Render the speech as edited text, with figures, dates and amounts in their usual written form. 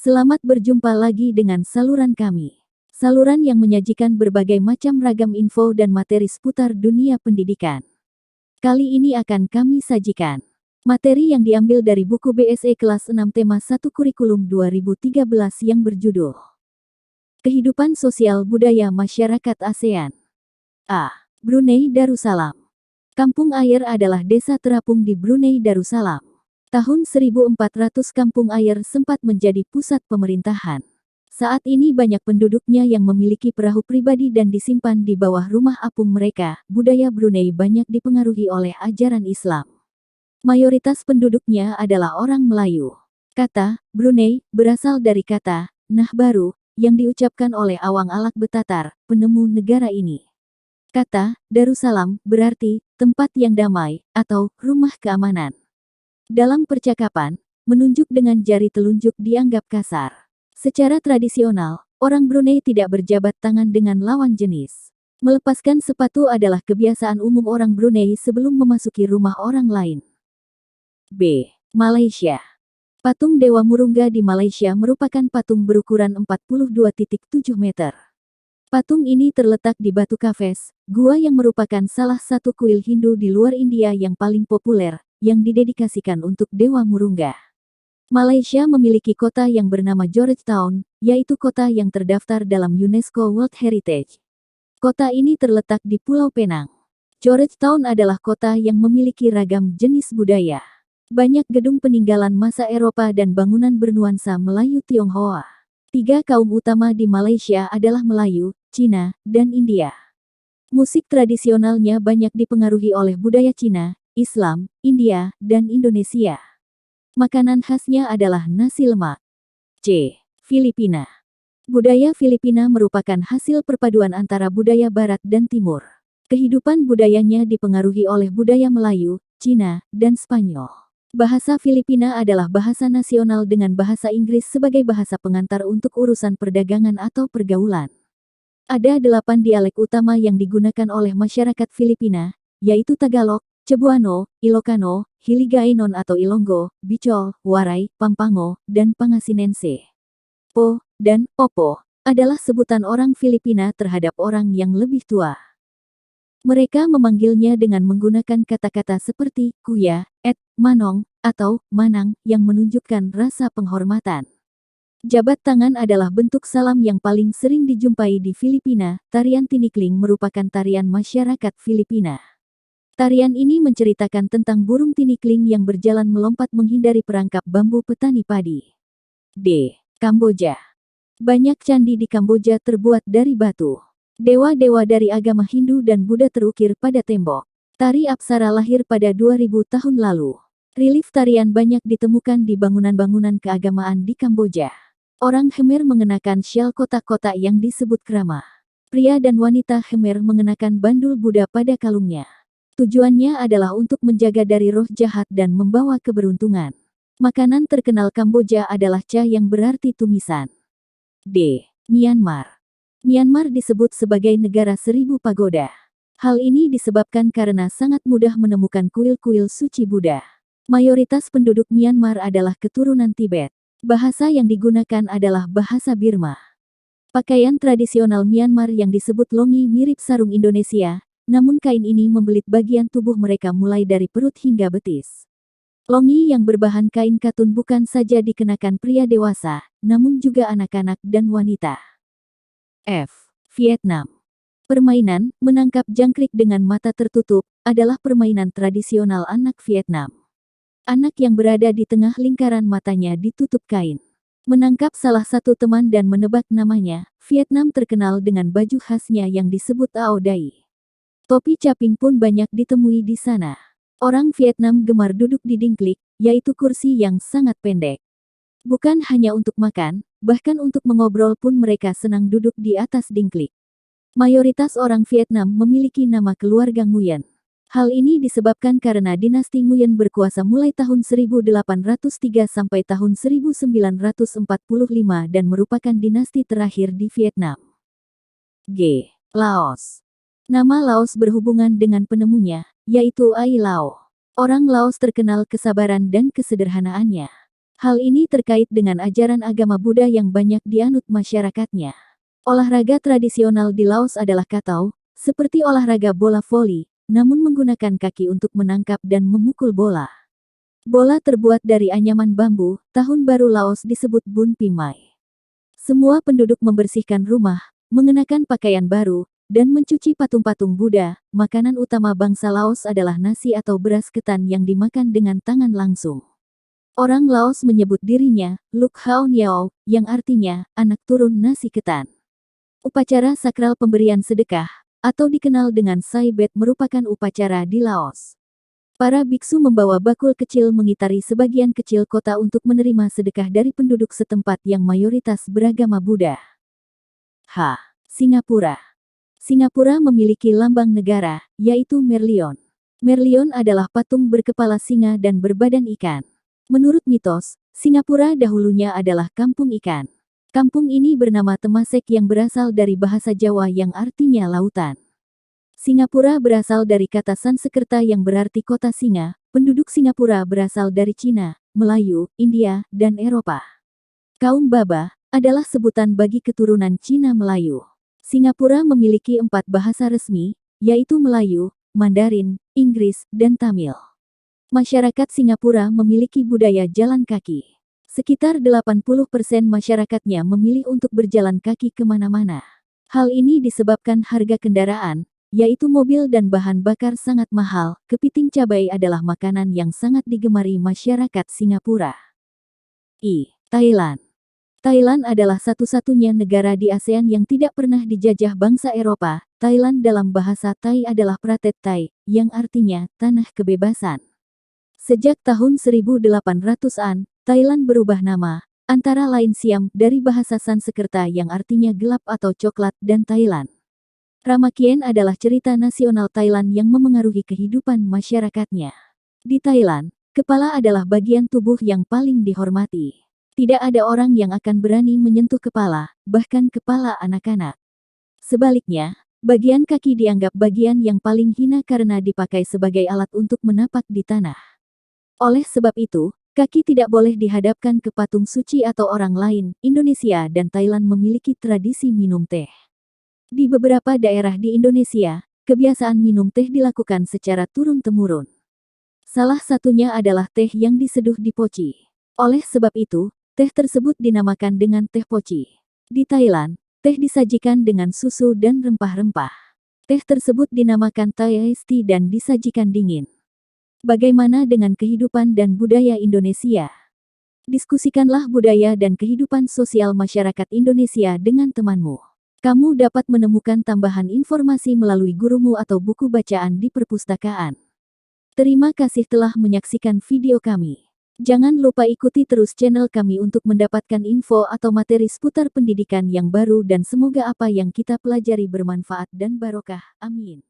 Selamat berjumpa lagi dengan saluran kami. Saluran yang menyajikan berbagai macam ragam info dan materi seputar dunia pendidikan. Kali ini akan kami sajikan materi yang diambil dari buku BSE kelas 6 tema 1 kurikulum 2013 yang berjudul Kehidupan Sosial Budaya Masyarakat ASEAN. A. Brunei Darussalam. Kampung Air adalah desa terapung di Brunei Darussalam. Tahun 1400 Kampung Air sempat menjadi pusat pemerintahan. Saat ini banyak penduduknya yang memiliki perahu pribadi dan disimpan di bawah rumah apung mereka. Budaya Brunei banyak dipengaruhi oleh ajaran Islam. Mayoritas penduduknya adalah orang Melayu. Kata Brunei berasal dari kata nah baru yang diucapkan oleh Awang Alak Betatar, penemu negara ini. Kata Darussalam berarti tempat yang damai atau rumah keamanan. Dalam percakapan, menunjuk dengan jari telunjuk dianggap kasar. Secara tradisional, orang Brunei tidak berjabat tangan dengan lawan jenis. Melepaskan sepatu adalah kebiasaan umum orang Brunei sebelum memasuki rumah orang lain. B. Malaysia. Patung Dewa Murungga di Malaysia merupakan patung berukuran 42.7 meter. Patung ini terletak di Batu Kafes, gua yang merupakan salah satu kuil Hindu di luar India yang paling populer, yang didedikasikan untuk Dewa Murungga. Malaysia memiliki kota yang bernama Georgetown, yaitu kota yang terdaftar dalam UNESCO World Heritage. Kota ini terletak di Pulau Penang. Georgetown adalah kota yang memiliki ragam jenis budaya. Banyak gedung peninggalan masa Eropa dan bangunan bernuansa Melayu Tionghoa. 3 kaum utama di Malaysia adalah Melayu, Cina, dan India. Musik tradisionalnya banyak dipengaruhi oleh budaya Cina, Islam, India, dan Indonesia. Makanan khasnya adalah nasi lemak. C. Filipina. Budaya Filipina merupakan hasil perpaduan antara budaya Barat dan Timur. Kehidupan budayanya dipengaruhi oleh budaya Melayu, Cina, dan Spanyol. Bahasa Filipina adalah bahasa nasional dengan bahasa Inggris sebagai bahasa pengantar untuk urusan perdagangan atau pergaulan. Ada 8 dialek utama yang digunakan oleh masyarakat Filipina, yaitu Tagalog, Cebuano, Ilocano, Hiligaynon atau Ilonggo, Bicol, Waray, Pampango, dan Pangasinense. Po dan Opo adalah sebutan orang Filipina terhadap orang yang lebih tua. Mereka memanggilnya dengan menggunakan kata-kata seperti kuya, manong, atau manang yang menunjukkan rasa penghormatan. Jabat tangan adalah bentuk salam yang paling sering dijumpai di Filipina. Tarian tinikling merupakan tarian masyarakat Filipina. Tarian ini menceritakan tentang burung tinikling yang berjalan melompat menghindari perangkap bambu petani padi. D. Kamboja. Banyak candi di Kamboja terbuat dari batu. Dewa-dewa dari agama Hindu dan Buddha terukir pada tembok. Tari Apsara lahir pada 2000 tahun lalu. Relief tarian banyak ditemukan di bangunan-bangunan keagamaan di Kamboja. Orang Khmer mengenakan syal kotak-kotak yang disebut krama. Pria dan wanita Khmer mengenakan bandul Buddha pada kalungnya. Tujuannya adalah untuk menjaga dari roh jahat dan membawa keberuntungan. Makanan terkenal Kamboja adalah cha yang berarti tumisan. D. Myanmar. Myanmar disebut sebagai negara 1000 pagoda. Hal ini disebabkan karena sangat mudah menemukan kuil-kuil suci Buddha. Mayoritas penduduk Myanmar adalah keturunan Tibet. Bahasa yang digunakan adalah bahasa Birma. Pakaian tradisional Myanmar yang disebut longi mirip sarung Indonesia, namun kain ini membelit bagian tubuh mereka mulai dari perut hingga betis. Longi yang berbahan kain katun bukan saja dikenakan pria dewasa, namun juga anak-anak dan wanita. F. Vietnam. Permainan menangkap jangkrik dengan mata tertutup adalah permainan tradisional anak Vietnam. Anak yang berada di tengah lingkaran matanya ditutup kain. Menangkap salah satu teman dan menebak namanya, Vietnam terkenal dengan baju khasnya yang disebut Ao Dai. Topi caping pun banyak ditemui di sana. Orang Vietnam gemar duduk di dingklik, yaitu kursi yang sangat pendek. Bukan hanya untuk makan, bahkan untuk mengobrol pun mereka senang duduk di atas dingklik. Mayoritas orang Vietnam memiliki nama keluarga Nguyen. Hal ini disebabkan karena dinasti Nguyen berkuasa mulai tahun 1803 sampai tahun 1945 dan merupakan dinasti terakhir di Vietnam. G. Laos. Nama Laos berhubungan dengan penemunya, yaitu Ai Lao. Orang Laos terkenal kesabaran dan kesederhanaannya. Hal ini terkait dengan ajaran agama Buddha yang banyak dianut masyarakatnya. Olahraga tradisional di Laos adalah katau, seperti olahraga bola voli, namun menggunakan kaki untuk menangkap dan memukul bola. Bola terbuat dari anyaman bambu, tahun baru Laos disebut Bun Pimai. Semua penduduk membersihkan rumah, mengenakan pakaian baru, dan mencuci patung-patung Buddha. Makanan utama bangsa Laos adalah nasi atau beras ketan yang dimakan dengan tangan langsung. Orang Laos menyebut dirinya, Luk Hao Niao, yang artinya, anak turun nasi ketan. Upacara sakral pemberian sedekah, atau dikenal dengan Sai Bet merupakan upacara di Laos. Para biksu membawa bakul kecil mengitari sebagian kecil kota untuk menerima sedekah dari penduduk setempat yang mayoritas beragama Buddha. Singapura. Singapura memiliki lambang negara, yaitu Merlion. Merlion adalah patung berkepala singa dan berbadan ikan. Menurut mitos, Singapura dahulunya adalah kampung ikan. Kampung ini bernama Temasek yang berasal dari bahasa Jawa yang artinya lautan. Singapura berasal dari kata Sanskerta yang berarti kota singa. Penduduk Singapura berasal dari Cina, Melayu, India, dan Eropa. Kaum Baba adalah sebutan bagi keturunan Cina Melayu. Singapura memiliki 4 bahasa resmi, yaitu Melayu, Mandarin, Inggris, dan Tamil. Masyarakat Singapura memiliki budaya jalan kaki. Sekitar 80% masyarakatnya memilih untuk berjalan kaki kemana-mana. Hal ini disebabkan harga kendaraan, yaitu mobil dan bahan bakar sangat mahal. Kepiting cabai adalah makanan yang sangat digemari masyarakat Singapura. Thailand. Thailand adalah satu-satunya negara di ASEAN yang tidak pernah dijajah bangsa Eropa. Thailand dalam bahasa Thai adalah Pratet Thai, yang artinya tanah kebebasan. Sejak tahun 1800-an, Thailand berubah nama, antara lain Siam dari bahasa Sanskerta yang artinya gelap atau coklat dan Thailand. Ramakien adalah cerita nasional Thailand yang memengaruhi kehidupan masyarakatnya. Di Thailand, kepala adalah bagian tubuh yang paling dihormati. Tidak ada orang yang akan berani menyentuh kepala, bahkan kepala anak-anak. Sebaliknya, bagian kaki dianggap bagian yang paling hina karena dipakai sebagai alat untuk menapak di tanah. Oleh sebab itu, kaki tidak boleh dihadapkan ke patung suci atau orang lain. Indonesia dan Thailand memiliki tradisi minum teh. Di beberapa daerah di Indonesia, kebiasaan minum teh dilakukan secara turun-temurun. Salah satunya adalah teh yang diseduh di poci. Oleh sebab itu, teh tersebut dinamakan dengan teh poci. Di Thailand, teh disajikan dengan susu dan rempah-rempah. Teh tersebut dinamakan Thai iced tea dan disajikan dingin. Bagaimana dengan kehidupan dan budaya Indonesia? Diskusikanlah budaya dan kehidupan sosial masyarakat Indonesia dengan temanmu. Kamu dapat menemukan tambahan informasi melalui gurumu atau buku bacaan di perpustakaan. Terima kasih telah menyaksikan video kami. Jangan lupa ikuti terus channel kami untuk mendapatkan info atau materi seputar pendidikan yang baru dan semoga apa yang kita pelajari bermanfaat dan barokah. Amin.